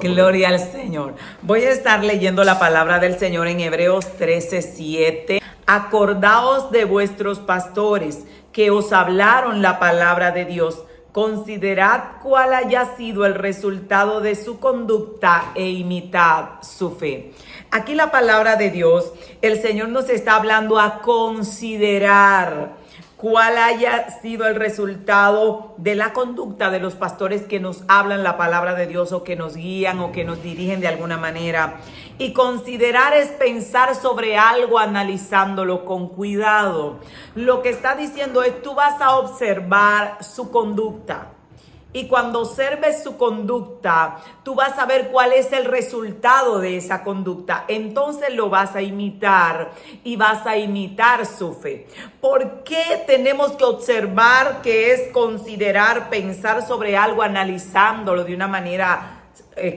Gloria al Señor. Voy a estar leyendo la palabra del Señor en Hebreos 13:7. Acordaos de vuestros pastores que os hablaron la palabra de Dios. Considerad cuál haya sido el resultado de su conducta e imitad su fe. Aquí la palabra de Dios, el Señor nos está hablando a considerar cuál haya sido el resultado de la conducta de los pastores que nos hablan la palabra de Dios o que nos guían o que nos dirigen de alguna manera. Y considerar es pensar sobre algo analizándolo con cuidado. Lo que está diciendo es tú vas a observar su conducta. Y cuando observes su conducta, tú vas a ver cuál es el resultado de esa conducta. Entonces lo vas a imitar y vas a imitar su fe. ¿Por qué tenemos que observar qué es considerar, pensar sobre algo, analizándolo de una manera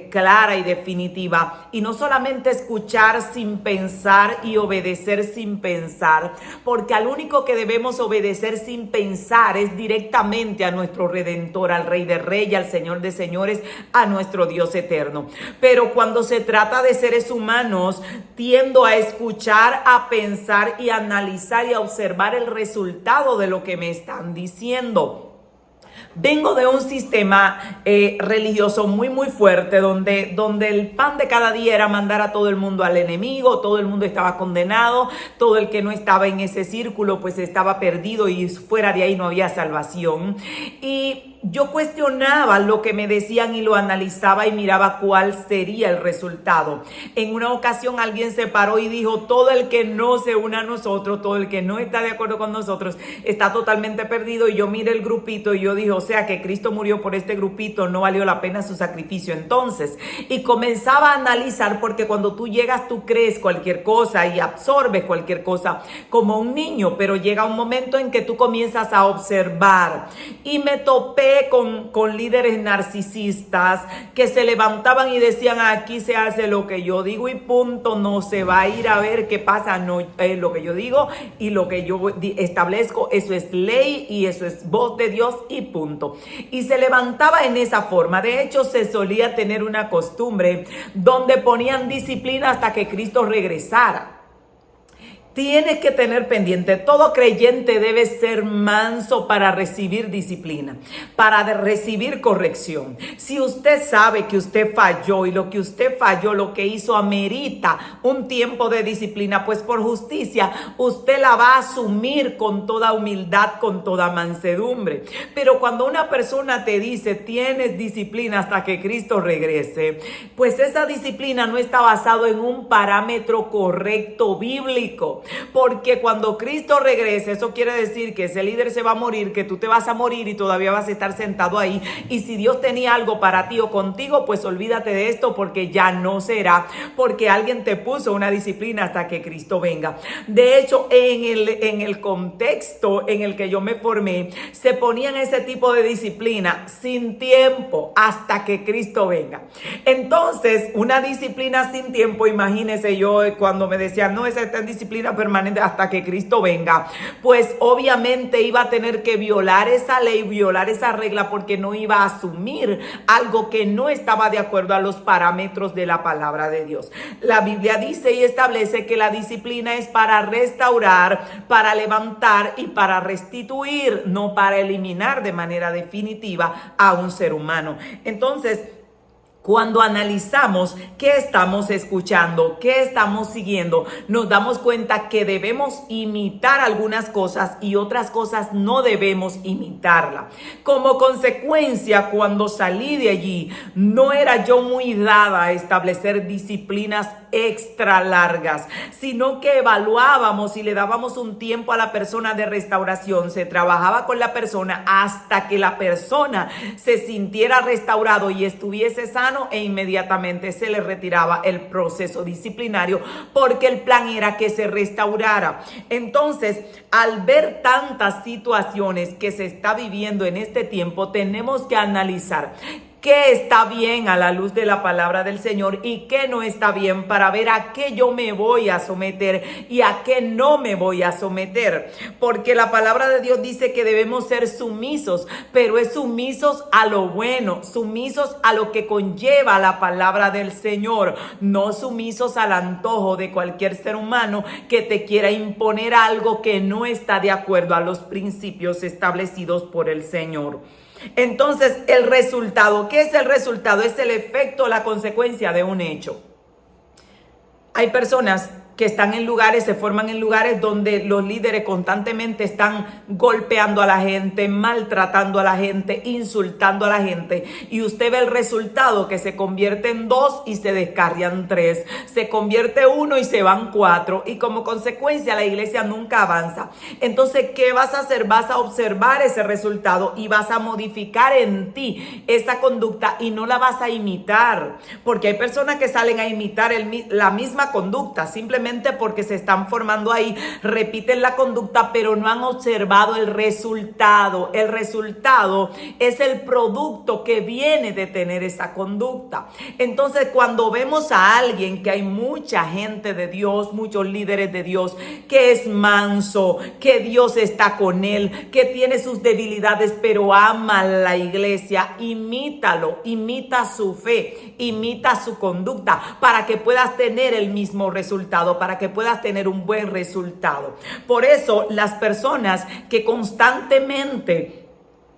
clara y definitiva, y no solamente escuchar sin pensar y obedecer sin pensar, porque al único que debemos obedecer sin pensar es directamente a nuestro Redentor, al Rey de Reyes, al Señor de Señores, a nuestro Dios eterno? Pero cuando se trata de seres humanos, tiendo a escuchar, a pensar y a analizar y a observar el resultado de lo que me están diciendo. Vengo de un sistema religioso muy fuerte donde el pan de cada día era mandar a todo el mundo al enemigo, todo el mundo estaba condenado, todo el que no estaba en ese círculo pues estaba perdido y fuera de ahí no había salvación. Y yo cuestionaba lo que me decían y lo analizaba y miraba cuál sería el resultado. En una ocasión alguien se paró y dijo: todo el que no se une a nosotros, todo el que no está de acuerdo con nosotros, está totalmente perdido. Y yo miré el grupito y yo dije: o sea que Cristo murió por este grupito, no valió la pena su sacrificio entonces. Y comenzaba a analizar, porque cuando tú llegas tú crees cualquier cosa y absorbes cualquier cosa como un niño, pero llega un momento en que tú comienzas a observar. Y me topé con líderes narcisistas que se levantaban y decían: aquí se hace lo que yo digo y punto, no se va a ir a ver qué pasa, no es lo que yo digo y lo que yo establezco, eso es ley y eso es voz de Dios y punto. Y se levantaba en esa forma. De hecho, se solía tener una costumbre donde ponían disciplina hasta que Cristo regresara. Tienes que tener pendiente, todo creyente debe ser manso para recibir disciplina, para recibir corrección. Si usted sabe que usted falló y lo que usted falló, lo que hizo amerita un tiempo de disciplina, pues por justicia usted la va a asumir con toda humildad, con toda mansedumbre. Pero cuando una persona te dice: tienes disciplina hasta que Cristo regrese, pues esa disciplina no está basado en un parámetro correcto bíblico. Porque cuando Cristo regrese, eso quiere decir que ese líder se va a morir, que tú te vas a morir y todavía vas a estar sentado ahí. Y si Dios tenía algo para ti o contigo, pues olvídate de esto, porque ya no será, porque alguien te puso una disciplina hasta que Cristo venga. De hecho, en el contexto en el que yo me formé, se ponían ese tipo de disciplina sin tiempo hasta que Cristo venga. Entonces, una disciplina sin tiempo, imagínese yo cuando me decían: no, esa está en disciplina permanente hasta que Cristo venga, pues obviamente iba a tener que violar esa ley, violar esa regla, porque no iba a asumir algo que no estaba de acuerdo a los parámetros de la palabra de Dios. La Biblia dice y establece que la disciplina es para restaurar, para levantar y para restituir, no para eliminar de manera definitiva a un ser humano. Entonces, cuando analizamos qué estamos escuchando, qué estamos siguiendo, nos damos cuenta que debemos imitar algunas cosas y otras cosas no debemos imitarla. Como consecuencia, cuando salí de allí, no era yo muy dada a establecer disciplinas extra largas, sino que evaluábamos y le dábamos un tiempo a la persona de restauración. Se trabajaba con la persona hasta que la persona se sintiera restaurado y estuviese sano, e inmediatamente se le retiraba el proceso disciplinario, porque el plan era que se restaurara. Entonces, al ver tantas situaciones que se está viviendo en este tiempo, tenemos que analizar qué está bien a la luz de la palabra del Señor y qué no está bien, para ver a qué yo me voy a someter y a qué no me voy a someter. Porque la palabra de Dios dice que debemos ser sumisos, pero es sumisos a lo bueno, sumisos a lo que conlleva la palabra del Señor, no sumisos al antojo de cualquier ser humano que te quiera imponer algo que no está de acuerdo a los principios establecidos por el Señor. Entonces, el resultado, ¿qué es el resultado? Es el efecto, la consecuencia de un hecho. Hay personas que están en lugares, se forman en lugares donde los líderes constantemente están golpeando a la gente, maltratando a la gente, insultando a la gente, y usted ve el resultado, que se convierte en 2 y se descarrian 3, se convierte 1 y se van 4, y como consecuencia la iglesia nunca avanza. Entonces, ¿qué vas a hacer? Vas a observar ese resultado y vas a modificar en ti esa conducta y no la vas a imitar, porque hay personas que salen a imitar la misma conducta, simplemente porque se están formando ahí, repiten la conducta, pero no han observado el resultado. El resultado es el producto que viene de tener esa conducta. Entonces, cuando vemos a alguien, que hay mucha gente de Dios, muchos líderes de Dios, que es manso, que Dios está con él, que tiene sus debilidades, pero ama a la iglesia, imítalo, imita su fe, imita su conducta, para que puedas tener el mismo resultado, para que puedas tener un buen resultado. Por eso, las personas que constantemente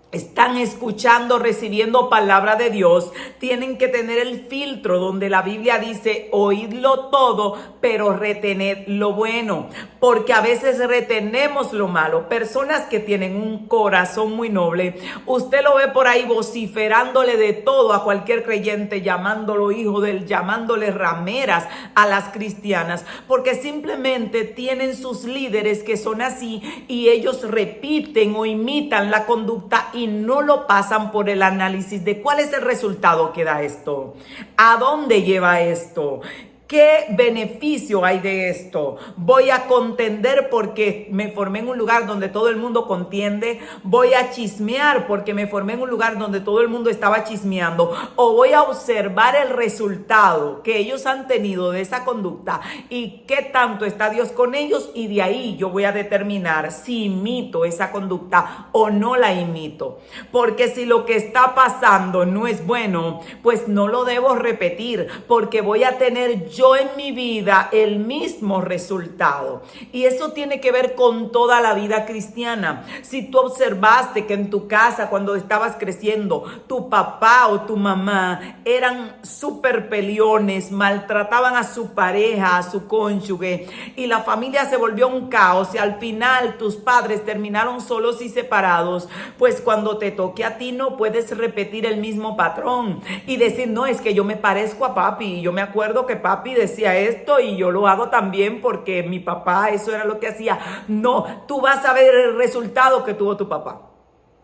están escuchando, recibiendo palabra de Dios, tienen que tener el filtro donde la Biblia dice: oídlo todo, pero retened lo bueno, porque a veces retenemos lo malo. Personas que tienen un corazón muy noble, usted lo ve por ahí vociferándole de todo a cualquier creyente, llamándolo hijo de él, llamándole rameras a las cristianas, porque simplemente tienen sus líderes que son así, y ellos repiten o imitan la conducta y no lo pasan por el análisis de cuál es el resultado que da esto, a dónde lleva esto, ¿qué beneficio hay de esto? Voy a contender porque me formé en un lugar donde todo el mundo contiende. Voy a chismear porque me formé en un lugar donde todo el mundo estaba chismeando. O voy a observar el resultado que ellos han tenido de esa conducta y qué tanto está Dios con ellos, y de ahí yo voy a determinar si imito esa conducta o no la imito. Porque si lo que está pasando no es bueno, pues no lo debo repetir, porque voy a tener yo en mi vida el mismo resultado. Y eso tiene que ver con toda la vida cristiana. Si tú observaste que en tu casa, cuando estabas creciendo, tu papá o tu mamá eran súper peleones, maltrataban a su pareja, a su cónyuge, y la familia se volvió un caos, y al final tus padres terminaron solos y separados, pues cuando te toque a ti no puedes repetir el mismo patrón y decir: no, es que yo me parezco a papi, y yo me acuerdo que papi decía esto y yo lo hago también porque mi papá eso era lo que hacía. No, tú vas a ver el resultado que tuvo tu papá.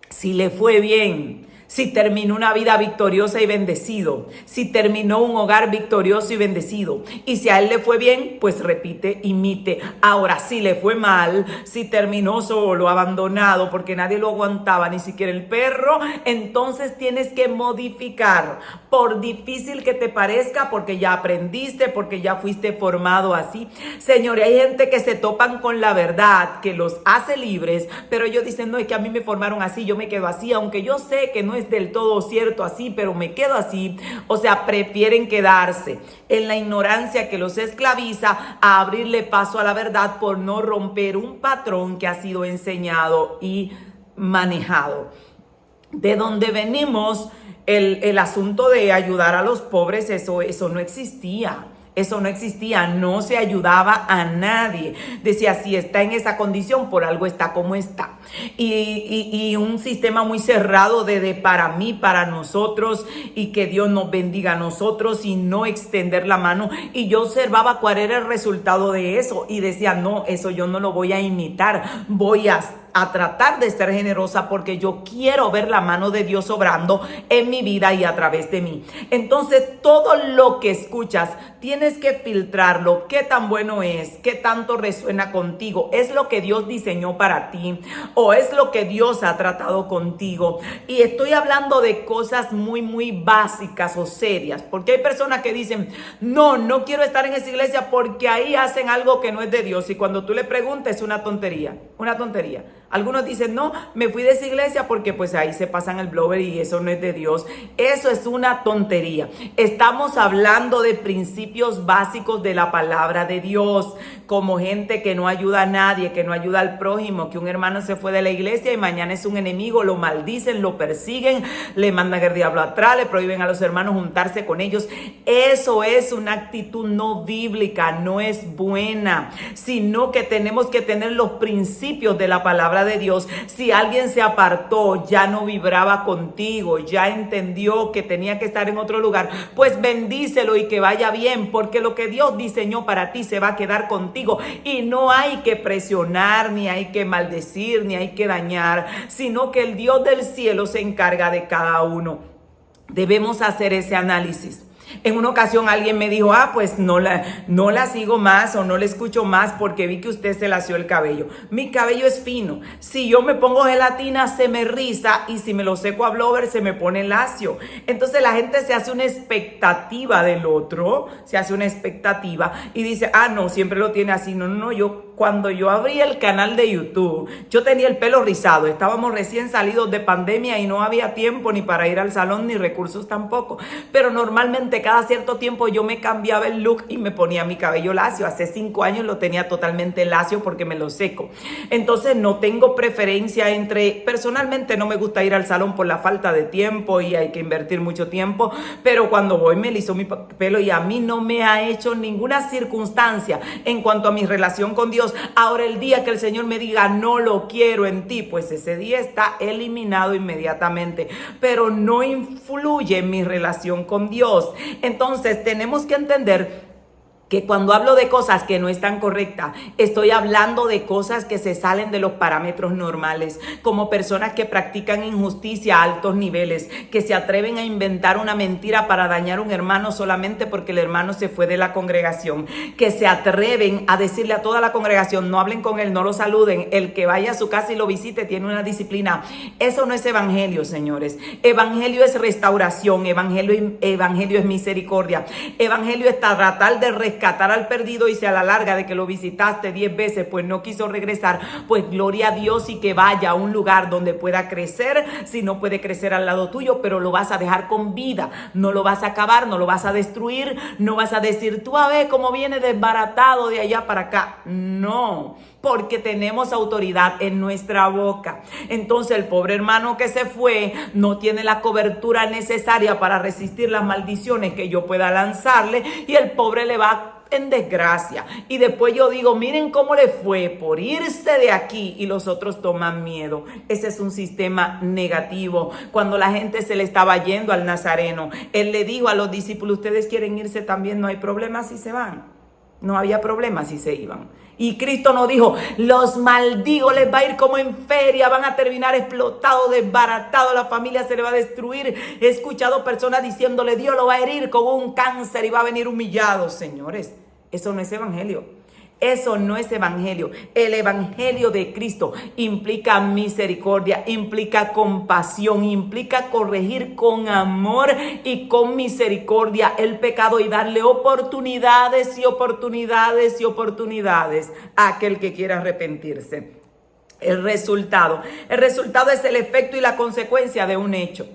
Si le fue bien, si terminó una vida victoriosa y bendecido, si terminó un hogar victorioso y bendecido, y si a él le fue bien, pues repite, imite. Ahora, si le fue mal, si terminó solo, abandonado, porque nadie lo aguantaba, ni siquiera el perro, entonces tienes que modificar, por difícil que te parezca, porque ya aprendiste, porque ya fuiste formado así. Señores, hay gente que se topan con la verdad, que los hace libres, pero ellos dicen: no, es que a mí me formaron así, yo me quedo así, aunque yo sé que no es del todo cierto así, pero me quedo así. O sea, prefieren quedarse en la ignorancia que los esclaviza a abrirle paso a la verdad, por no romper un patrón que ha sido enseñado y manejado. De donde venimos, el asunto de ayudar a los pobres, eso no existía. Eso no existía, no se ayudaba a nadie. Decía: si está en esa condición, por algo está como está. Y un sistema muy cerrado de para mí, para nosotros, y que Dios nos bendiga a nosotros, y no extender la mano. Y yo observaba cuál era el resultado de eso y decía: no, eso yo no lo voy a imitar, voy a a tratar de ser generosa porque yo quiero ver la mano de Dios obrando en mi vida y a través de mí. Entonces, todo lo que escuchas tienes que filtrarlo. ¿Qué tan bueno es? ¿Qué tanto resuena contigo? ¿Es lo que Dios diseñó para ti? ¿O es lo que Dios ha tratado contigo? Y estoy hablando de cosas muy básicas o serias, porque hay personas que dicen, no quiero estar en esa iglesia porque ahí hacen algo que no es de Dios. Y cuando tú le preguntas, es una tontería. Algunos dicen, no, me fui de esa iglesia porque pues ahí se pasan el blower y eso no es de Dios. Eso es una tontería. Estamos hablando de principios básicos de la palabra de Dios, como gente que no ayuda a nadie, que no ayuda al prójimo, que un hermano se fue de la iglesia y mañana es un enemigo, lo maldicen, lo persiguen, le mandan el diablo atrás, le prohíben a los hermanos juntarse con ellos. Eso es una actitud no bíblica, no es buena, sino que tenemos que tener los principios de la palabra de Dios. Si alguien se apartó, ya no vibraba contigo, ya entendió que tenía que estar en otro lugar, pues bendícelo y que vaya bien, porque lo que Dios diseñó para ti se va a quedar contigo y no hay que presionar, ni hay que maldecir, ni hay que dañar, sino que el Dios del cielo se encarga de cada uno. Debemos hacer ese análisis. En una ocasión alguien me dijo, pues no la sigo más o no la escucho más porque vi que usted se lació el cabello. Mi cabello es fino. Si yo me pongo gelatina se me riza y si me lo seco a blower se me pone lacio. Entonces la gente se hace una expectativa del otro, y dice, no, siempre lo tiene así. No, cuando yo abrí el canal de YouTube, yo tenía el pelo rizado. Estábamos recién salidos de pandemia y no había tiempo ni para ir al salón ni recursos tampoco. Pero normalmente cada cierto tiempo yo me cambiaba el look y me ponía mi cabello lacio. Hace 5 años lo tenía totalmente lacio porque me lo seco. Entonces no tengo preferencia personalmente no me gusta ir al salón por la falta de tiempo y hay que invertir mucho tiempo. Pero cuando voy me liso mi pelo y a mí no me ha hecho ninguna circunstancia en cuanto a mi relación con Dios. Ahora el día que el Señor me diga no lo quiero en ti, pues ese día está eliminado inmediatamente, pero no influye en mi relación con Dios. Entonces tenemos que entender que cuando hablo de cosas que no están correctas, estoy hablando de cosas que se salen de los parámetros normales, como personas que practican injusticia a altos niveles, que se atreven a inventar una mentira para dañar a un hermano solamente porque el hermano se fue de la congregación, que se atreven a decirle a toda la congregación, no hablen con él, no lo saluden, el que vaya a su casa y lo visite tiene una disciplina. Eso no es evangelio, señores. Evangelio es restauración, evangelio es misericordia, evangelio es tratar de rescatar al perdido y si a la larga de que lo visitaste 10 veces pues no quiso regresar, pues gloria a Dios y que vaya a un lugar donde pueda crecer. Si no puede crecer al lado tuyo, pero lo vas a dejar con vida, no lo vas a acabar, no lo vas a destruir, no vas a decir tú a ver cómo viene desbaratado de allá para acá. No, porque tenemos autoridad en nuestra boca. Entonces el pobre hermano que se fue no tiene la cobertura necesaria para resistir las maldiciones que yo pueda lanzarle y el pobre le va en desgracia. Y después yo digo, miren cómo le fue por irse de aquí y los otros toman miedo. Ese es un sistema negativo. Cuando la gente se le estaba yendo al Nazareno, él le dijo a los discípulos, ustedes quieren irse también, no hay problema si se van. No había problema si se iban. Y Cristo nos dijo, los maldigo, les va a ir como en feria, van a terminar explotados, desbaratados, la familia se le va a destruir. He escuchado personas diciéndole, Dios lo va a herir con un cáncer y va a venir humillado. Señores, eso no es evangelio. Eso no es evangelio. El evangelio de Cristo implica misericordia, implica compasión, implica corregir con amor y con misericordia el pecado y darle oportunidades y oportunidades y oportunidades a aquel que quiera arrepentirse. El resultado es el efecto y la consecuencia de un hecho.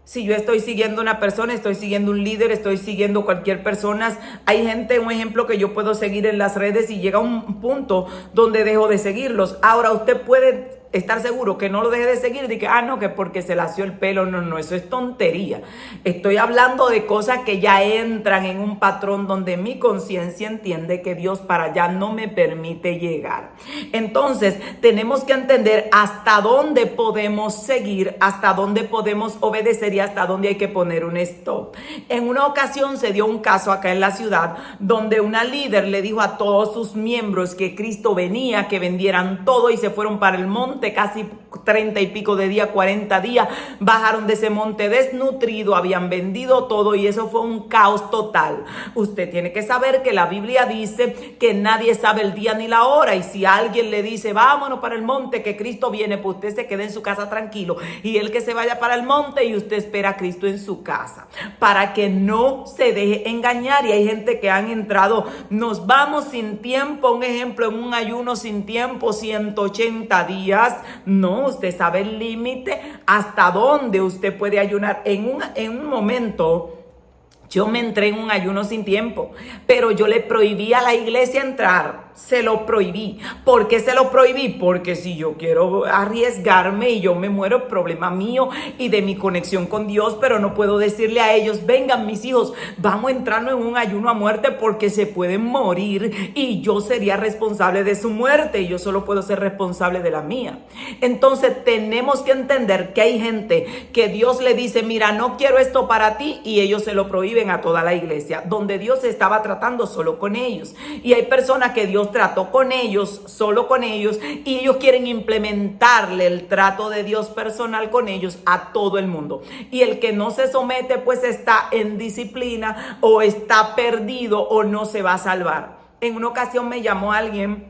Si yo estoy siguiendo una persona, estoy siguiendo un líder, estoy siguiendo cualquier persona, hay gente, un ejemplo que yo puedo seguir en las redes y llega un punto donde dejo de seguirlos. Ahora usted puede estar seguro que no lo deje de seguir, de que, no, que porque se lació el pelo, no, eso es tontería. Estoy hablando de cosas que ya entran en un patrón donde mi conciencia entiende que Dios para allá no me permite llegar. Entonces, tenemos que entender hasta dónde podemos seguir, hasta dónde podemos obedecer y hasta dónde hay que poner un stop. En una ocasión se dio un caso acá en la ciudad donde una líder le dijo a todos sus miembros que Cristo venía, que vendieran todo y se fueron para el monte monte casi 30 y pico de días, 40 días. Bajaron de ese monte desnutrido, habían vendido todo y eso fue un caos total. Usted tiene que saber que la Biblia dice que nadie sabe el día ni la hora, y si alguien le dice vámonos para el monte que Cristo viene, pues usted se quede en su casa tranquilo y él que se vaya para el monte y usted espera a Cristo en su casa, para que no se deje engañar. Y hay gente que han entrado, nos vamos sin tiempo, un ejemplo, en un ayuno sin tiempo, 180 días. No, usted sabe el límite hasta dónde usted puede ayunar. En un momento yo me entré en un ayuno sin tiempo, pero yo le prohibí a la iglesia entrar. Se lo prohibí. ¿Por qué se lo prohibí? Porque si yo quiero arriesgarme y yo me muero, es problema mío y de mi conexión con Dios, pero no puedo decirle a ellos, vengan mis hijos, vamos a entrarnos en un ayuno a muerte porque se pueden morir y yo sería responsable de su muerte y yo solo puedo ser responsable de la mía. Entonces tenemos que entender que hay gente que Dios le dice, mira, no quiero esto para ti, y ellos se lo prohíben a toda la iglesia, donde Dios estaba tratando solo con ellos. Y hay personas que Dios trató con ellos, solo con ellos, y ellos quieren implementarle el trato de Dios personal con ellos a todo el mundo. Y el que no se somete, pues está en disciplina o está perdido o no se va a salvar. En una ocasión me llamó alguien,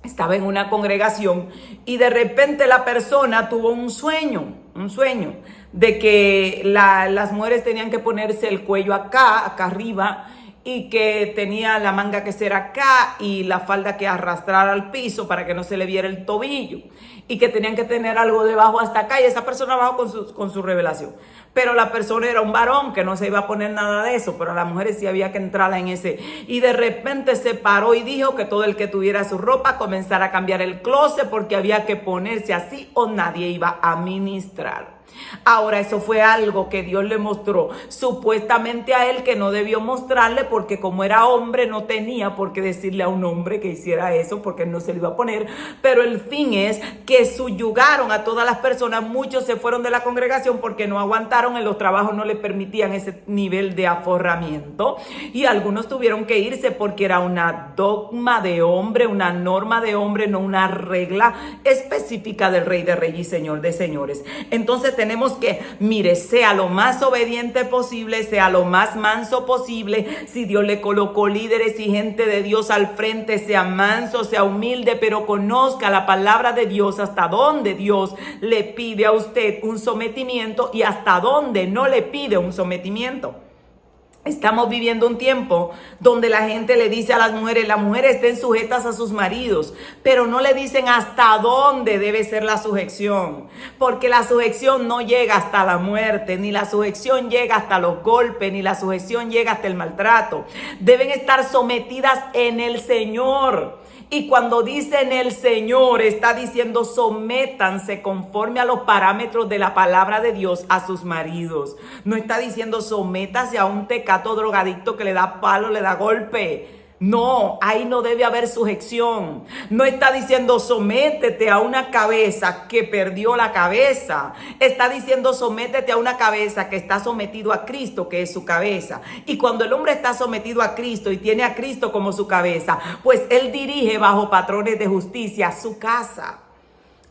estaba en una congregación y de repente la persona tuvo un sueño de que las mujeres tenían que ponerse el cuello acá arriba, y que tenía la manga que ser acá y la falda que arrastrar al piso para que no se le viera el tobillo, y que tenían que tener algo debajo hasta acá, y esa persona bajó con su revelación. Pero la persona era un varón que no se iba a poner nada de eso, pero a las mujeres sí había que entrarla en ese. Y de repente se paró y dijo que todo el que tuviera su ropa comenzara a cambiar el closet porque había que ponerse así o nadie iba a ministrar. Ahora, eso fue algo que Dios le mostró supuestamente a él, que no debió mostrarle, porque como era hombre no tenía por qué decirle a un hombre que hiciera eso, porque él no se lo iba a poner. Pero el fin es que subyugaron a todas las personas. Muchos se fueron de la congregación porque no aguantaron, en los trabajos no les permitían ese nivel de aforramiento, y algunos tuvieron que irse porque era una dogma de hombre, una norma de hombre, no una regla específica del Rey de Reyes y Señor de Señores. Entonces tenemos que, mire, sea lo más obediente posible, sea lo más manso posible. Si Dios le colocó líderes y gente de Dios al frente, sea manso, sea humilde, pero conozca la palabra de Dios, hasta dónde Dios le pide a usted un sometimiento y hasta dónde no le pide un sometimiento. Estamos viviendo un tiempo donde la gente le dice a las mujeres estén sujetas a sus maridos, pero no le dicen hasta dónde debe ser la sujeción, porque la sujeción no llega hasta la muerte, ni la sujeción llega hasta los golpes, ni la sujeción llega hasta el maltrato. Deben estar sometidas en el Señor. Y cuando dice en el Señor, está diciendo sométanse conforme a los parámetros de la palabra de Dios a sus maridos. No está diciendo sométase a un tecato drogadicto que le da palo, le da golpe. No, ahí no debe haber sujeción. No está diciendo sométete a una cabeza que perdió la cabeza. Está diciendo sométete a una cabeza que está sometido a Cristo, que es su cabeza. Y cuando el hombre está sometido a Cristo y tiene a Cristo como su cabeza, pues él dirige bajo patrones de justicia su casa.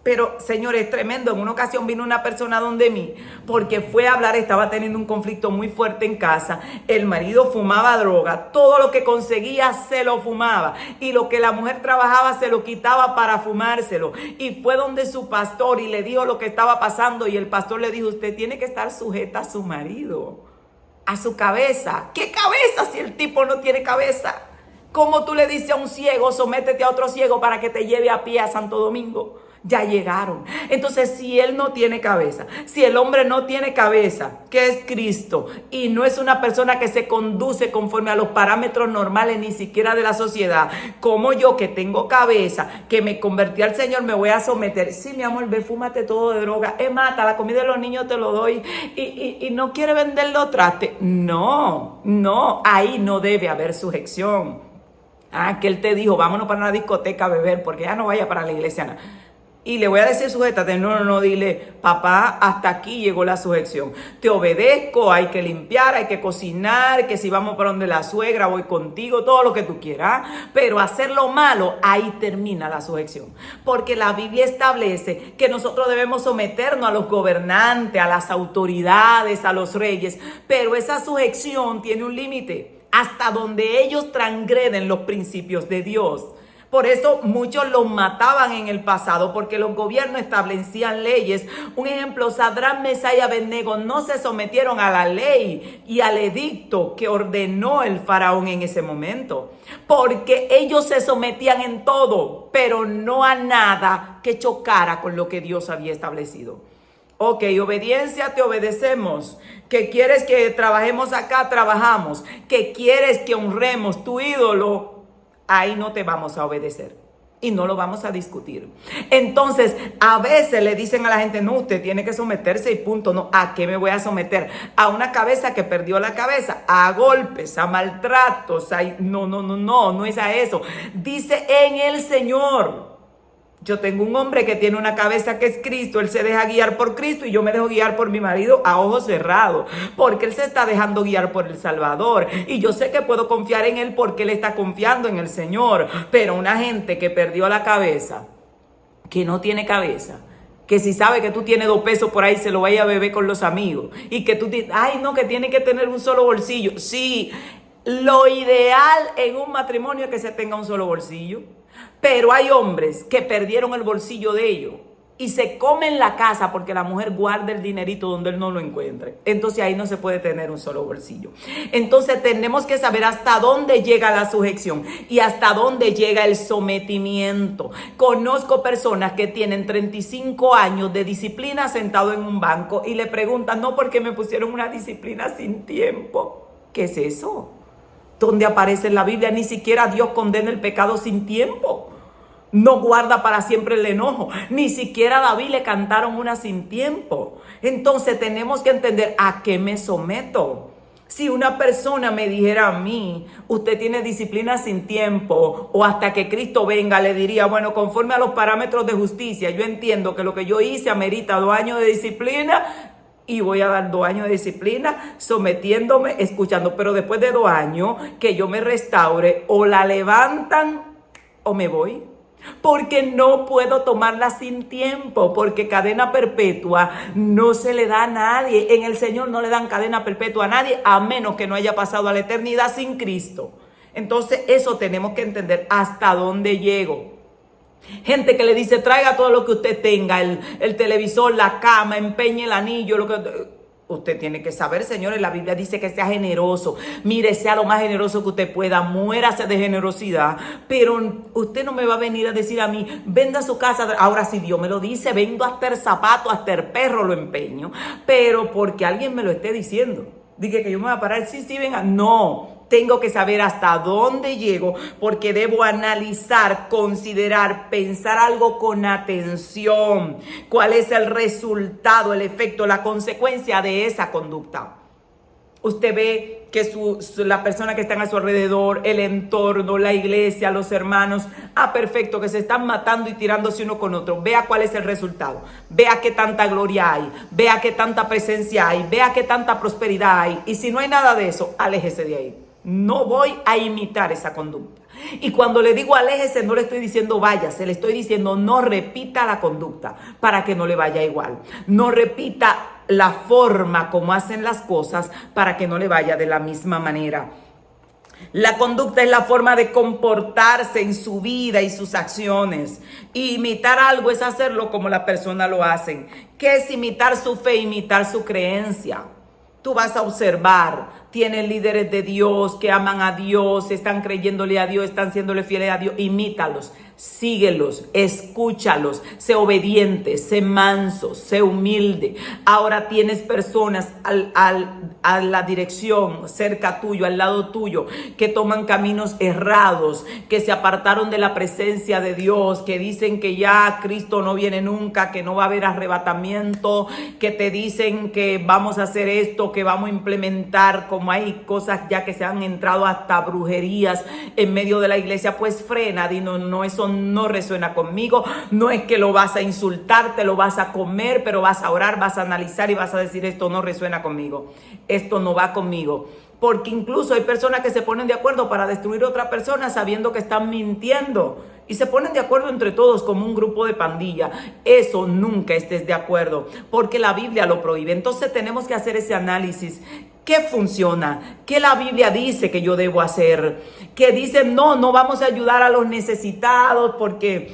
Pero, señores, es tremendo. En una ocasión vino una persona donde mí porque fue a hablar, estaba teniendo un conflicto muy fuerte en casa. El marido fumaba droga, todo lo que conseguía se lo fumaba, y lo que la mujer trabajaba se lo quitaba para fumárselo. Y fue donde su pastor y le dijo lo que estaba pasando, y el pastor le dijo, usted tiene que estar sujeta a su marido, a su cabeza. ¿Qué cabeza si el tipo no tiene cabeza? ¿Cómo tú le dices a un ciego, sométete a otro ciego para que te lleve a pie a Santo Domingo? Ya llegaron. Entonces, si él no tiene cabeza, si el hombre no tiene cabeza, que es Cristo, y no es una persona que se conduce conforme a los parámetros normales ni siquiera de la sociedad, como yo que tengo cabeza, que me convertí al Señor, me voy a someter. Sí, mi amor, ve, fúmate todo de droga. Mata, la comida de los niños te lo doy. Y no quiere venderlo traste. No, ahí no debe haber sujeción. Que él te dijo, vámonos para una discoteca a beber, porque ya no vaya para la iglesia. No. Y le voy a decir sujétate, no, dile, papá, hasta aquí llegó la sujeción. Te obedezco, hay que limpiar, hay que cocinar, que si vamos para donde la suegra, voy contigo, todo lo que tú quieras. Pero hacer lo malo, ahí termina la sujeción. Porque la Biblia establece que nosotros debemos someternos a los gobernantes, a las autoridades, a los reyes. Pero esa sujeción tiene un límite, hasta donde ellos transgreden los principios de Dios. Por eso muchos los mataban en el pasado, porque los gobiernos establecían leyes. Un ejemplo, Sadrach, Mesach y Abednego no se sometieron a la ley y al edicto que ordenó el faraón en ese momento, porque ellos se sometían en todo, pero no a nada que chocara con lo que Dios había establecido. Ok, obediencia, te obedecemos. ¿Que quieres que trabajemos acá? Trabajamos. ¿Que quieres que honremos tu ídolo? Ahí no te vamos a obedecer y no lo vamos a discutir. Entonces, a veces le dicen a la gente, no, usted tiene que someterse y punto. No, ¿a qué me voy a someter? A una cabeza que perdió la cabeza, a golpes, a maltratos. No es a eso. Dice en el Señor. Yo tengo un hombre que tiene una cabeza que es Cristo, él se deja guiar por Cristo y yo me dejo guiar por mi marido a ojos cerrados, porque él se está dejando guiar por el Salvador y yo sé que puedo confiar en él porque él está confiando en el Señor. Pero una gente que perdió la cabeza, que no tiene cabeza, que si sabe que tú tienes 2 pesos por ahí se lo vaya a beber con los amigos y que tú, que tiene que tener un solo bolsillo. Sí, lo ideal en un matrimonio es que se tenga un solo bolsillo. Pero hay hombres que perdieron el bolsillo de ellos y se comen la casa porque la mujer guarda el dinerito donde él no lo encuentre. Entonces ahí no se puede tener un solo bolsillo. Entonces tenemos que saber hasta dónde llega la sujeción y hasta dónde llega el sometimiento. Conozco personas que tienen 35 años de disciplina sentado en un banco y le preguntan, no, porque me pusieron una disciplina sin tiempo. ¿Qué es eso? ¿Dónde aparece en la Biblia? Ni siquiera Dios condena el pecado sin tiempo. No guarda para siempre el enojo. Ni siquiera a David le cantaron una sin tiempo. Entonces tenemos que entender a qué me someto. Si una persona me dijera a mí, usted tiene disciplina sin tiempo o hasta que Cristo venga, le diría, bueno, conforme a los parámetros de justicia, yo entiendo que lo que yo hice amerita 2 años de disciplina. Y voy a dar 2 años de disciplina, sometiéndome, escuchando. Pero después de 2 años que yo me restaure, o la levantan o me voy. Porque no puedo tomarla sin tiempo, porque cadena perpetua no se le da a nadie. En el Señor no le dan cadena perpetua a nadie, a menos que no haya pasado a la eternidad sin Cristo. Entonces eso tenemos que entender hasta dónde llego. Gente que le dice, traiga todo lo que usted tenga, el televisor, la cama, empeñe el anillo, lo que... Usted tiene que saber, señores, la Biblia dice que sea generoso. Mire, sea lo más generoso que usted pueda, muérase de generosidad. Pero usted no me va a venir a decir a mí, venda su casa. Ahora si Dios me lo dice, vendo hasta el zapato, hasta el perro lo empeño. Pero porque alguien me lo esté diciendo. Dije que yo me voy a parar, sí, venga. No. Tengo que saber hasta dónde llego porque debo analizar, considerar, pensar algo con atención. ¿Cuál es el resultado, el efecto, la consecuencia de esa conducta? Usted ve que la persona que están a su alrededor, el entorno, la iglesia, los hermanos, perfecto, que se están matando y tirándose uno con otro. Vea cuál es el resultado. Vea qué tanta gloria hay. Vea qué tanta presencia hay. Vea qué tanta prosperidad hay. Y si no hay nada de eso, aléjese de ahí. No voy a imitar esa conducta. Y cuando le digo aléjese, no le estoy diciendo váyase, le estoy diciendo no repita la conducta para que no le vaya igual. No repita la forma como hacen las cosas para que no le vaya de la misma manera. La conducta es la forma de comportarse en su vida y sus acciones. Y imitar algo es hacerlo como la persona lo hace. ¿Qué es imitar su fe? Imitar su creencia. Tú vas a observar, tienen líderes de Dios que aman a Dios, están creyéndole a Dios, están siéndole fieles a Dios. Imítalos, síguelos, escúchalos, sé obediente, sé manso, sé humilde. Ahora tienes personas a la dirección, cerca tuyo, al lado tuyo, que toman caminos errados, que se apartaron de la presencia de Dios, que dicen que ya Cristo no viene nunca, que no va a haber arrebatamiento, que te dicen que vamos a hacer esto, que vamos a implementar como como hay cosas ya que se han entrado hasta brujerías en medio de la iglesia, pues frena, di no, eso no resuena conmigo. No es que lo vas a insultar, te lo vas a comer, pero vas a orar, vas a analizar y vas a decir, esto no resuena conmigo, esto no va conmigo. Porque incluso hay personas que se ponen de acuerdo para destruir a otra persona sabiendo que están mintiendo. Y se ponen de acuerdo entre todos como un grupo de pandilla. Eso nunca estés de acuerdo, porque la Biblia lo prohíbe. Entonces tenemos que hacer ese análisis. ¿Qué funciona? ¿Qué la Biblia dice que yo debo hacer? Que dice, no vamos a ayudar a los necesitados porque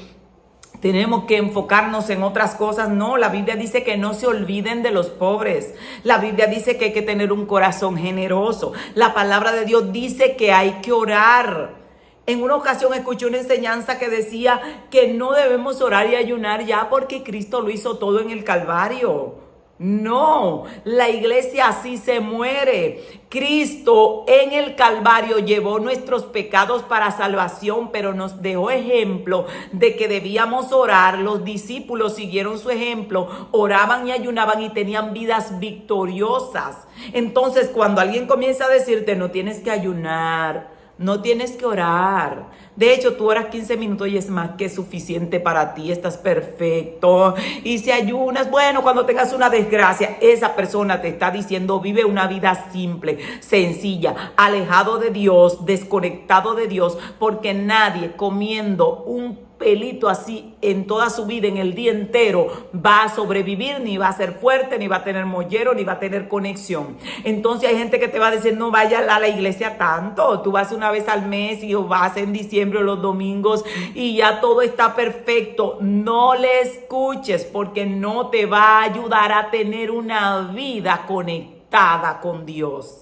tenemos que enfocarnos en otras cosas. No, la Biblia dice que no se olviden de los pobres. La Biblia dice que hay que tener un corazón generoso. La palabra de Dios dice que hay que orar. En una ocasión escuché una enseñanza que decía que no debemos orar y ayunar ya porque Cristo lo hizo todo en el Calvario. No, la iglesia así se muere. Cristo en el Calvario llevó nuestros pecados para salvación, pero nos dejó ejemplo de que debíamos orar. Los discípulos siguieron su ejemplo, oraban y ayunaban y tenían vidas victoriosas. Entonces, cuando alguien comienza a decirte, no tienes que ayunar, no tienes que orar. De hecho, tú oras 15 minutos y es más que suficiente para ti. Estás perfecto. Y si ayunas, bueno, cuando tengas una desgracia, esa persona te está diciendo, vive una vida simple, sencilla, alejado de Dios, desconectado de Dios, porque nadie comiendo un pelito así en toda su vida, en el día entero, va a sobrevivir, ni va a ser fuerte, ni va a tener mollero, ni va a tener conexión. Entonces hay gente que te va a decir, no vayas a la iglesia tanto, tú vas una vez al mes y vas en diciembre o los domingos y ya todo está perfecto. No le escuches, porque no te va a ayudar a tener una vida conectada con Dios.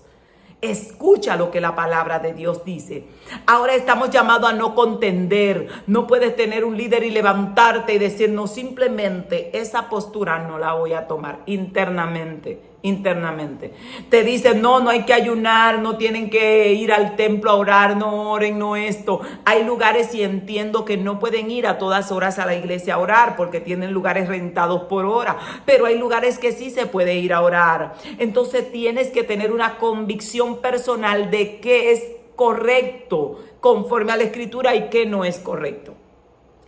Escucha lo que la palabra de Dios dice. Ahora estamos llamados a no contender. No puedes tener un líder y levantarte y decir, no, simplemente esa postura no la voy a tomar internamente. Te dicen, no hay que ayunar, no tienen que ir al templo a orar, no oren, no esto. Hay lugares, y entiendo que no pueden ir a todas horas a la iglesia a orar porque tienen lugares rentados por hora, pero hay lugares que sí se puede ir a orar. Entonces tienes que tener una convicción personal de qué es correcto conforme a la Escritura y qué no es correcto.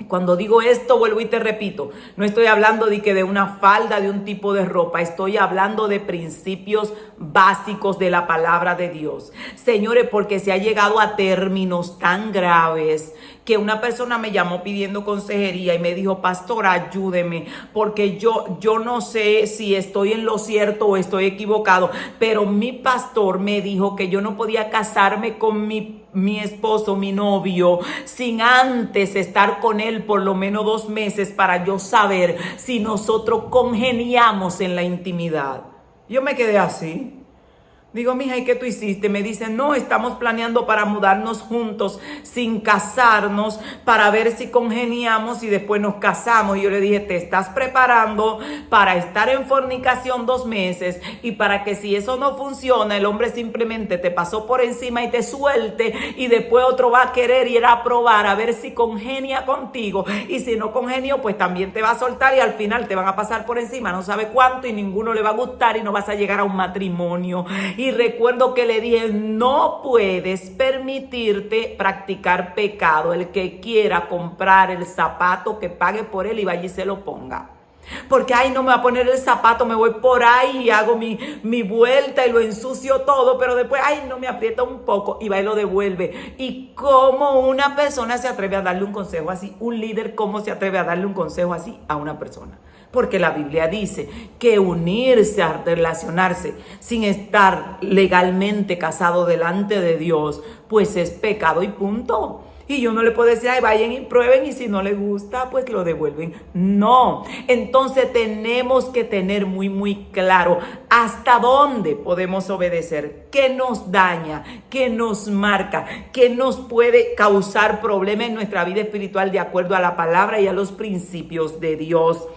Cuando digo esto, vuelvo y te repito, no estoy hablando de una falda, de un tipo de ropa, estoy hablando de principios básicos de la palabra de Dios. Señores, porque se ha llegado a términos tan graves que una persona me llamó pidiendo consejería y me dijo, pastor, ayúdeme, porque yo no sé si estoy en lo cierto o estoy equivocado, pero mi pastor me dijo que yo no podía casarme con mi esposo, mi novio, sin antes estar con él por lo menos 2 meses para yo saber si nosotros congeniamos en la intimidad. Yo me quedé así. Digo, mija, ¿y qué tú hiciste? Me dicen, no, estamos planeando para mudarnos juntos sin casarnos, para ver si congeniamos y después nos casamos. Y yo le dije, te estás preparando para estar en fornicación 2 meses y para que si eso no funciona, el hombre simplemente te pasó por encima y te suelte y después otro va a querer ir a probar a ver si congenia contigo. Y si no congenió, pues también te va a soltar y al final te van a pasar por encima, no sabe cuánto, y ninguno le va a gustar y no vas a llegar a un matrimonio. Y recuerdo que le dije, no puedes permitirte practicar pecado. El que quiera comprar el zapato, que pague por él y vaya y se lo ponga. Porque, no me va a poner el zapato, me voy por ahí y hago mi vuelta y lo ensucio todo, pero después, no me aprieta un poco y va y lo devuelve. ¿Y cómo una persona se atreve a darle un consejo así? Un líder, ¿cómo se atreve a darle un consejo así a una persona? Porque la Biblia dice que unirse, a relacionarse sin estar legalmente casado delante de Dios, pues es pecado y punto. Y yo no le puedo decir, vayan y prueben y si no les gusta, pues lo devuelven. No. Entonces tenemos que tener muy, muy claro hasta dónde podemos obedecer, qué nos daña, qué nos marca, qué nos puede causar problemas en nuestra vida espiritual de acuerdo a la palabra y a los principios de Dios.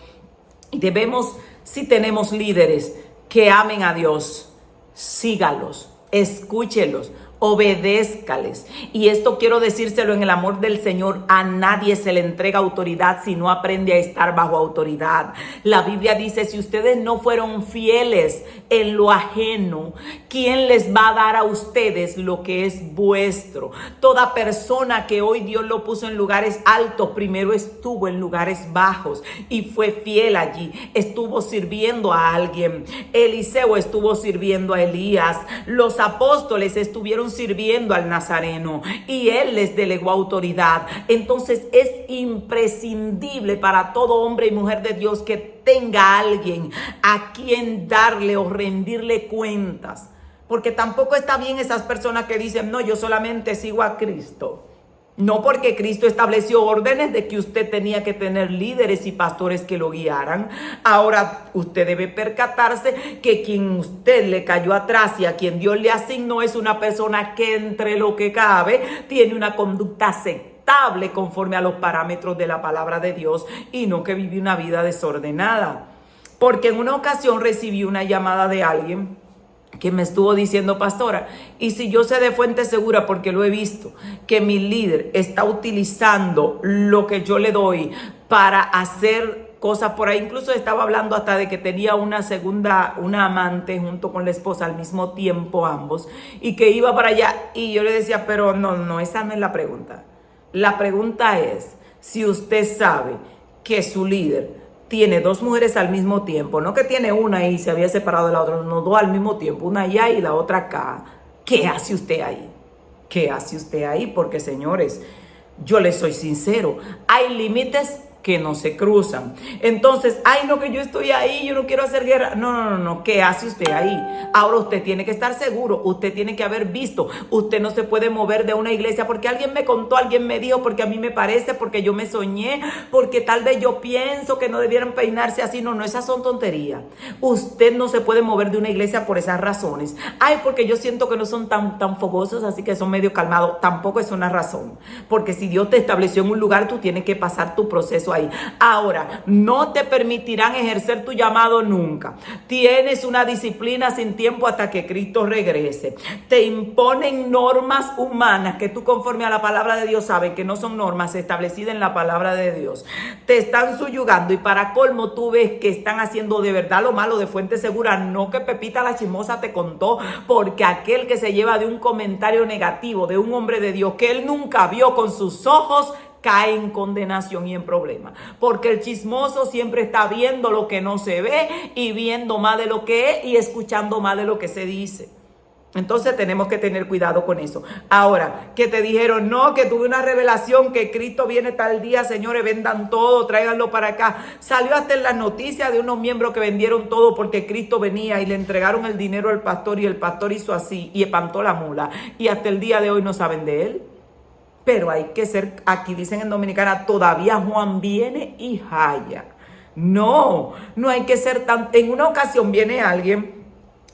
Y debemos, si tenemos líderes que amen a Dios, sígalos, escúchelos, obedézcales. Y esto quiero decírselo en el amor del Señor: a nadie se le entrega autoridad si no aprende a estar bajo autoridad. La Biblia dice: si ustedes no fueron fieles en lo ajeno, ¿quién les va a dar a ustedes lo que es vuestro? Toda persona que hoy Dios lo puso en lugares altos, primero estuvo en lugares bajos y fue fiel allí. Estuvo sirviendo a alguien. Eliseo estuvo sirviendo a Elías. Los apóstoles estuvieron sirviendo al Nazareno y él les delegó autoridad. Entonces es imprescindible para todo hombre y mujer de Dios que tenga a alguien a quien darle o rendirle cuentas. Porque tampoco está bien esas personas que dicen: no, yo solamente sigo a Cristo. No, porque Cristo estableció órdenes de que usted tenía que tener líderes y pastores que lo guiaran. Ahora usted debe percatarse que quien usted le cayó atrás y a quien Dios le asignó es una persona que, entre lo que cabe, tiene una conducta aceptable conforme a los parámetros de la palabra de Dios, y no que vive una vida desordenada. Porque en una ocasión recibí una llamada de alguien que me estuvo diciendo: pastora, y si yo sé de fuente segura, porque lo he visto, que mi líder está utilizando lo que yo le doy para hacer cosas por ahí. Incluso estaba hablando hasta de que tenía una amante junto con la esposa al mismo tiempo, ambos, y que iba para allá. Y yo le decía: pero no, esa no es la pregunta. La pregunta es si usted sabe que su líder tiene dos mujeres al mismo tiempo, no que tiene una y se había separado de la otra, no, dos al mismo tiempo, una allá y la otra acá. ¿Qué hace usted ahí? ¿Qué hace usted ahí? Porque, señores, yo les soy sincero, hay límites que no se cruzan. Entonces, ay, no, que yo estoy ahí, yo no quiero hacer guerra. No. ¿Qué hace usted ahí? Ahora usted tiene que estar seguro, usted tiene que haber visto. Usted no se puede mover de una iglesia porque alguien me contó, alguien me dijo, porque a mí me parece, porque yo me soñé, porque tal vez yo pienso que no debieran peinarse así. No, esas son tonterías. Usted no se puede mover de una iglesia por esas razones. Ay, porque yo siento que no son tan fogosos, así que son medio calmados. Tampoco es una razón. Porque si Dios te estableció en un lugar, tú tienes que pasar tu proceso ahí. Ahora, no te permitirán ejercer tu llamado nunca. Tienes una disciplina sin tiempo hasta que Cristo regrese. Te imponen normas humanas que tú, conforme a la palabra de Dios, sabes que no son normas establecidas en la palabra de Dios. Te están subyugando, y para colmo tú ves que están haciendo de verdad lo malo de fuente segura, no que Pepita la chismosa te contó, porque aquel que se lleva de un comentario negativo de un hombre de Dios que él nunca vio con sus ojos, cae en condenación y en problemas, porque el chismoso siempre está viendo lo que no se ve y viendo más de lo que es y escuchando más de lo que se dice. Entonces tenemos que tener cuidado con eso. Ahora, que te dijeron: no, que tuve una revelación, que Cristo viene tal día, señores, vendan todo, tráiganlo para acá. Salió hasta en las noticias de unos miembros que vendieron todo porque Cristo venía y le entregaron el dinero al pastor, y el pastor hizo así y espantó la mula, y hasta el día de hoy no saben de él. Pero hay que ser, aquí dicen en Dominicana, todavía Juan viene y jaya. No hay que ser tan. En una ocasión viene alguien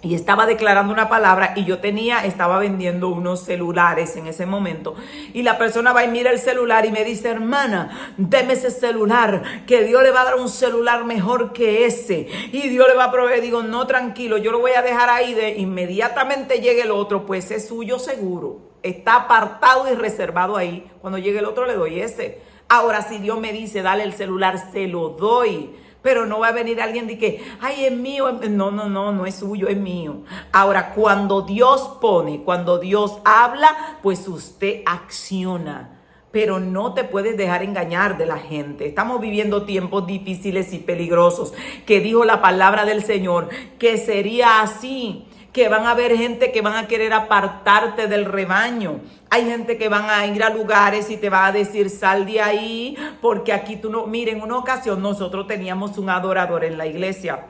y estaba declarando una palabra, y yo estaba vendiendo unos celulares en ese momento, y la persona va y mira el celular y me dice: hermana, deme ese celular, que Dios le va a dar un celular mejor que ese, y Dios le va a proveer. Digo: no, tranquilo, yo lo voy a dejar ahí, de inmediatamente llegue el otro, pues es suyo seguro. Está apartado y reservado ahí. Cuando llegue el otro le doy ese. Ahora, si Dios me dice dale el celular, se lo doy. Pero no va a venir alguien de que, ay, es mío. No es suyo, es mío. Ahora, cuando Dios pone, cuando Dios habla, pues usted acciona. Pero no te puedes dejar engañar de la gente. Estamos viviendo tiempos difíciles y peligrosos, que dijo la palabra del Señor que sería así, que van a haber gente que van a querer apartarte del rebaño. Hay gente que van a ir a lugares y te va a decir: sal de ahí, porque aquí tú no. Miren, en una ocasión nosotros teníamos un adorador en la iglesia,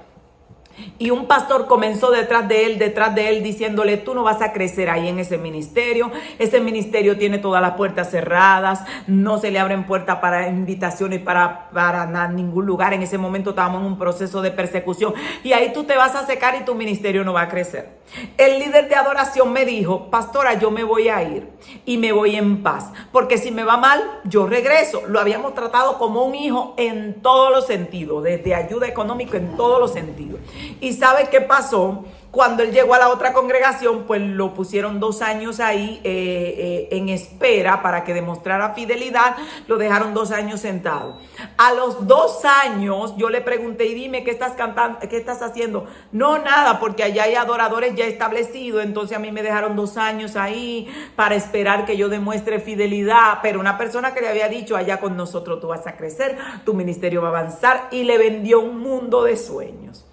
y un pastor comenzó detrás de él, diciéndole: tú no vas a crecer ahí en ese ministerio tiene todas las puertas cerradas, no se le abren puertas para invitaciones para ningún lugar. En ese momento estábamos en un proceso de persecución, y ahí tú te vas a secar y tu ministerio no va a crecer. El líder de adoración me dijo: pastora, yo me voy a ir y me voy en paz, porque si me va mal, yo regreso. Lo habíamos tratado como un hijo en todos los sentidos, desde ayuda económica en todos los sentidos. ¿Y sabe qué pasó? Cuando él llegó a la otra congregación, pues lo pusieron 2 años ahí en espera para que demostrara fidelidad. Lo dejaron 2 años sentado. A los 2 años yo le pregunté, y dime, ¿qué estás cantando? ¿Qué estás haciendo? No, nada, porque allá hay adoradores ya establecidos. Entonces a mí me dejaron 2 años ahí para esperar que yo demuestre fidelidad. Pero una persona que le había dicho, allá con nosotros tú vas a crecer, tu ministerio va a avanzar, y le vendió un mundo de sueños.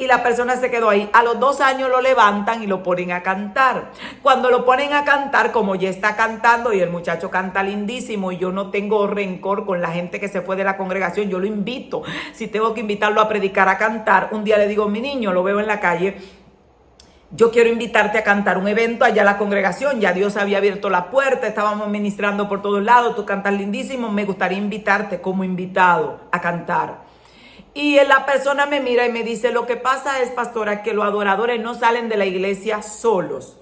Y la persona se quedó ahí. A los 2 años lo levantan y lo ponen a cantar. Cuando lo ponen a cantar, como ya está cantando y el muchacho canta lindísimo, y yo no tengo rencor con la gente que se fue de la congregación, yo lo invito. Si tengo que invitarlo a predicar, a cantar, un día le digo, mi niño, lo veo en la calle, yo quiero invitarte a cantar un evento allá a la congregación. Ya Dios había abierto la puerta, estábamos ministrando por todos lados, tú cantas lindísimo, me gustaría invitarte como invitado a cantar. Y la persona me mira y me dice, lo que pasa es, pastora, que los adoradores no salen de la iglesia solos.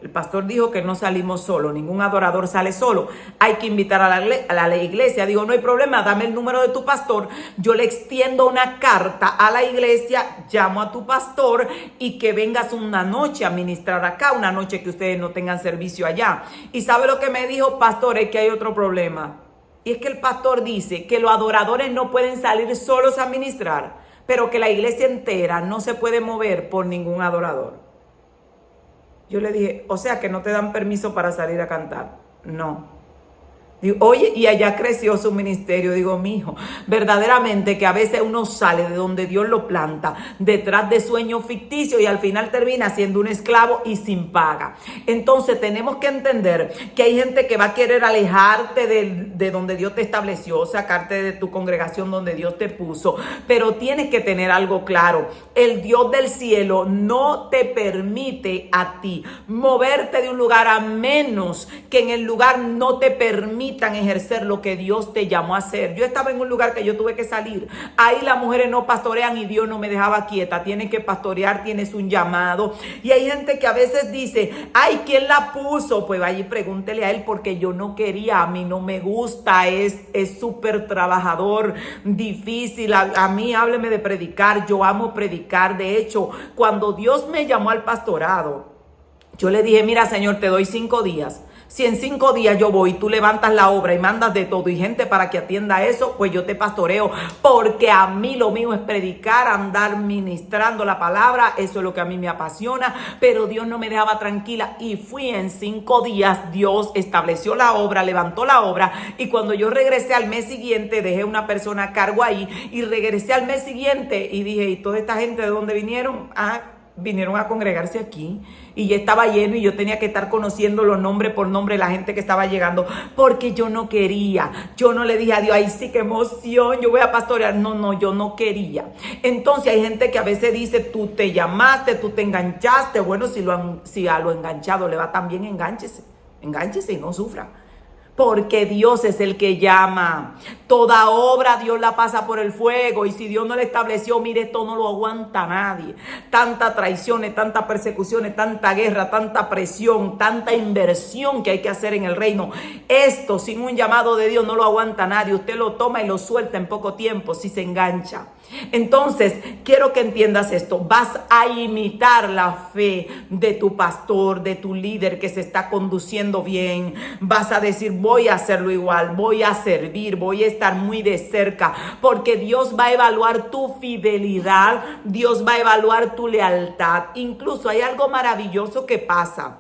El pastor dijo que no salimos solos, ningún adorador sale solo. Hay que invitar a la iglesia. Digo, no hay problema, dame el número de tu pastor. Yo le extiendo una carta a la iglesia, llamo a tu pastor y que vengas una noche a ministrar acá, una noche que ustedes no tengan servicio allá. ¿Y sabe lo que me dijo? Pastor, es que hay otro problema. Y es que el pastor dice que los adoradores no pueden salir solos a ministrar, pero que la iglesia entera no se puede mover por ningún adorador. Yo le dije, o sea que no te dan permiso para salir a cantar. No. Digo, oye, y allá creció su ministerio. Digo, mijo, verdaderamente que a veces uno sale de donde Dios lo planta, detrás de sueños ficticios, y al final termina siendo un esclavo y sin paga. Entonces tenemos que entender que hay gente que va a querer alejarte de donde Dios te estableció, sacarte de tu congregación donde Dios te puso, pero tienes que tener algo claro. El Dios del cielo no te permite a ti moverte de un lugar a menos que en el lugar no te permite ejercer lo que Dios te llamó a hacer. Yo estaba en un lugar que yo tuve que salir. Ahí las mujeres no pastorean y Dios no me dejaba quieta. Tienen que pastorear, tienes un llamado. Y hay gente que a veces dice, ay, ¿quién la puso? Pues vaya y pregúntele a él, porque yo no quería, a mí no me gusta, es súper trabajador, difícil. A mí hábleme de predicar, yo amo predicar. De hecho, cuando Dios me llamó al pastorado, yo le dije, mira, Señor, te doy 5 días. Si en 5 días yo voy y tú levantas la obra y mandas de todo y gente para que atienda eso, pues yo te pastoreo, porque a mí lo mío es predicar, andar ministrando la palabra, eso es lo que a mí me apasiona. Pero Dios no me dejaba tranquila y fui en 5 días, Dios estableció la obra, levantó la obra, y cuando yo regresé al mes siguiente, dejé una persona a cargo ahí y regresé al mes siguiente y dije, ¿y toda esta gente de dónde vinieron? Vinieron a congregarse aquí, y ya estaba lleno y yo tenía que estar conociendo los nombres por nombre de la gente que estaba llegando, porque yo no quería. Yo no le dije a Dios, ay sí, qué emoción, yo voy a pastorear. No, yo no quería. Entonces hay gente que a veces dice, tú te llamaste, tú te enganchaste. Bueno, si a lo enganchado le va tan bien, engánchese y no sufra. Porque Dios es el que llama. Toda obra Dios la pasa por el fuego. Y si Dios no la estableció, mire, esto no lo aguanta nadie. Tanta traiciones, tantas persecuciones, tanta guerra, tanta presión, tanta inversión que hay que hacer en el reino. Esto sin un llamado de Dios no lo aguanta nadie. Usted lo toma y lo suelta en poco tiempo si se engancha. Entonces, quiero que entiendas esto. Vas a imitar la fe de tu pastor, de tu líder que se está conduciendo bien. Vas a decir, voy a hacerlo igual, voy a servir, voy a estar muy de cerca, porque Dios va a evaluar tu fidelidad, Dios va a evaluar tu lealtad. Incluso hay algo maravilloso que pasa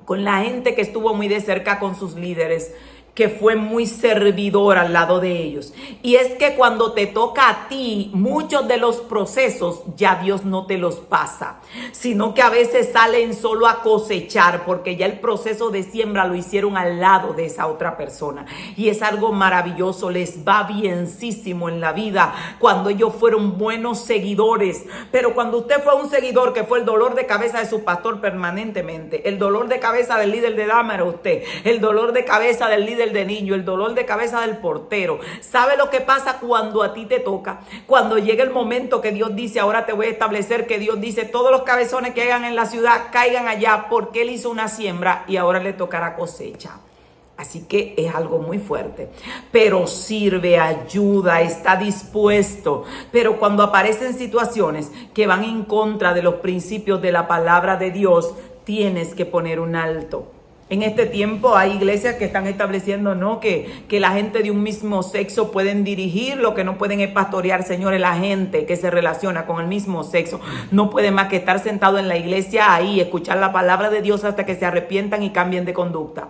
con la gente que estuvo muy de cerca con sus líderes, que fue muy servidor al lado de ellos. Y es que cuando te toca a ti, muchos de los procesos ya Dios no te los pasa, sino que a veces salen solo a cosechar, porque ya el proceso de siembra lo hicieron al lado de esa otra persona. Y es algo maravilloso, les va bienísimo en la vida cuando ellos fueron buenos seguidores. Pero cuando usted fue un seguidor que fue el dolor de cabeza de su pastor permanentemente, el dolor de cabeza del líder de dama era usted, el dolor de cabeza del líder de niño, el dolor de cabeza del portero. ¿Sabe lo que pasa cuando a ti te toca? Cuando llega el momento que Dios dice, ahora te voy a establecer, que Dios dice, todos los cabezones que hagan en la ciudad caigan allá, porque Él hizo una siembra y ahora le tocará cosecha. Así que es algo muy fuerte, pero sirve, ayuda, está dispuesto. Pero cuando aparecen situaciones que van en contra de los principios de la palabra de Dios, tienes que poner un alto. En este tiempo hay iglesias que están estableciendo, ¿no?, que la gente de un mismo sexo pueden dirigir, lo que no pueden es pastorear. Señores, la gente que se relaciona con el mismo sexo no puede más que estar sentado en la iglesia ahí, escuchar la palabra de Dios hasta que se arrepientan y cambien de conducta.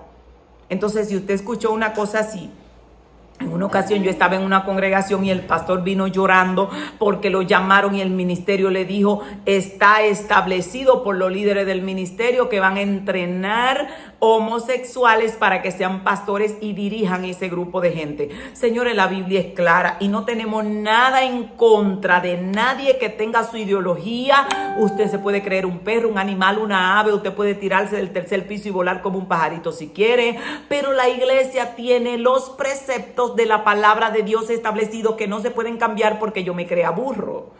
Entonces, si usted escuchó una cosa así, en una ocasión yo estaba en una congregación y el pastor vino llorando porque lo llamaron y el ministerio le dijo: está establecido por los líderes del ministerio que van a entrenar homosexuales para que sean pastores y dirijan ese grupo de gente. Señores, la Biblia es clara y no tenemos nada en contra de nadie que tenga su ideología. Usted se puede creer un perro, un animal, una ave, usted puede tirarse del tercer piso y volar como un pajarito si quiere, pero la iglesia tiene los preceptos de la palabra de Dios establecidos que no se pueden cambiar porque yo me crea burro.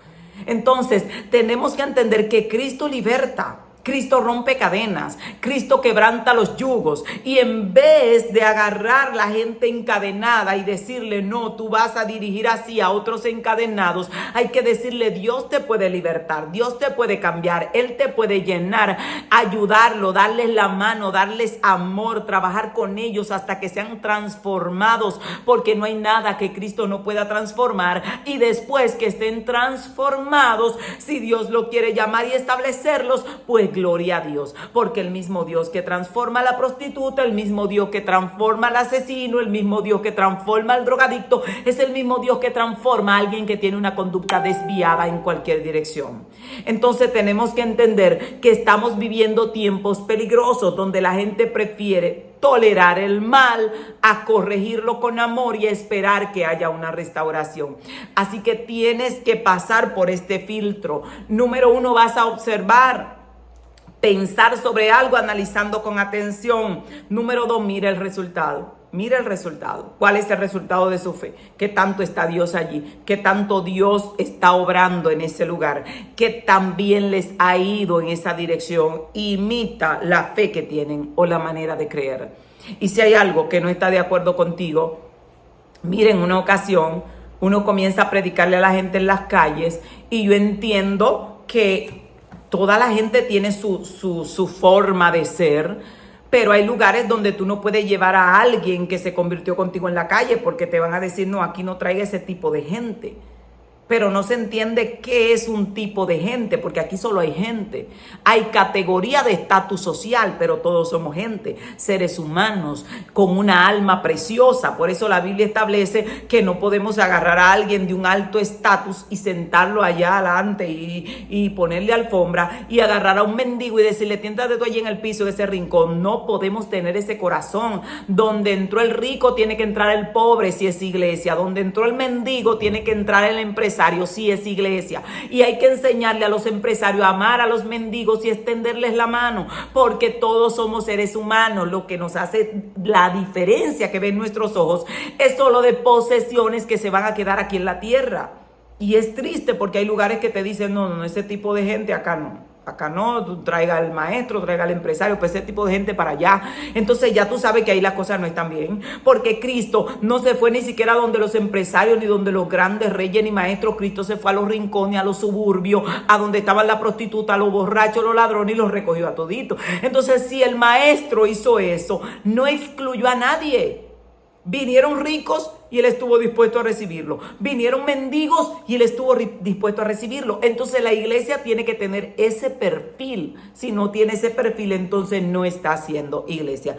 Entonces, tenemos que entender que Cristo liberta. Cristo rompe cadenas, Cristo quebranta los yugos, y en vez de agarrar la gente encadenada y decirle: no, tú vas a dirigir así a otros encadenados, hay que decirle: Dios te puede libertar, Dios te puede cambiar, Él te puede llenar, ayudarlo, darles la mano, darles amor, trabajar con ellos hasta que sean transformados, porque no hay nada que Cristo no pueda transformar. Y después que estén transformados, si Dios lo quiere llamar y establecerlos, pues gloria a Dios, porque el mismo Dios que transforma a la prostituta, el mismo Dios que transforma al asesino, el mismo Dios que transforma al drogadicto, es el mismo Dios que transforma a alguien que tiene una conducta desviada en cualquier dirección. Entonces tenemos que entender que estamos viviendo tiempos peligrosos donde la gente prefiere tolerar el mal a corregirlo con amor y a esperar que haya una restauración. Así que tienes que pasar por este filtro. Número 1, vas a observar, pensar sobre algo analizando con atención. Número 2, mira el resultado. Mira el resultado. ¿Cuál es el resultado de su fe? ¿Qué tanto está Dios allí? ¿Qué tanto Dios está obrando en ese lugar? ¿Qué tan bien les ha ido en esa dirección? Imita la fe que tienen o la manera de creer. Y si hay algo que no está de acuerdo contigo, mira, en una ocasión uno comienza a predicarle a la gente en las calles y yo entiendo que toda la gente tiene su forma de ser, pero hay lugares donde tú no puedes llevar a alguien que se convirtió contigo en la calle porque te van a decir: no, aquí no traiga ese tipo de gente. Pero no se entiende qué es un tipo de gente, porque aquí solo hay gente. Hay categoría de estatus social, pero todos somos gente, seres humanos, con una alma preciosa. Por eso la Biblia establece que no podemos agarrar a alguien de un alto estatus y sentarlo allá adelante y ponerle alfombra, y agarrar a un mendigo y decirle: tiéntate tú allí en el piso, en ese rincón. No podemos tener ese corazón. Donde entró el rico, tiene que entrar el pobre, si es iglesia. Donde entró el mendigo, tiene que entrar el empresario, si es iglesia. Y hay que enseñarle a los empresarios a amar a los mendigos y extenderles la mano, porque todos somos seres humanos. Lo que nos hace la diferencia que ven nuestros ojos es solo de posesiones que se van a quedar aquí en la tierra. Y es triste porque hay lugares que te dicen: no, ese tipo de gente acá no. Acá no, tú traiga al maestro, traiga al empresario, pues ese tipo de gente para allá. Entonces ya tú sabes que ahí las cosas no están bien, porque Cristo no se fue ni siquiera donde los empresarios, ni donde los grandes reyes ni maestros. Cristo se fue a los rincones, a los suburbios, a donde estaban la prostituta, los borrachos, los ladrones, y los recogió a toditos. Entonces, si el maestro hizo eso, no excluyó a nadie. Vinieron ricos y él estuvo dispuesto a recibirlo. Vinieron mendigos y él estuvo dispuesto a recibirlo. Entonces la iglesia tiene que tener ese perfil. Si no tiene ese perfil, entonces no está haciendo iglesia.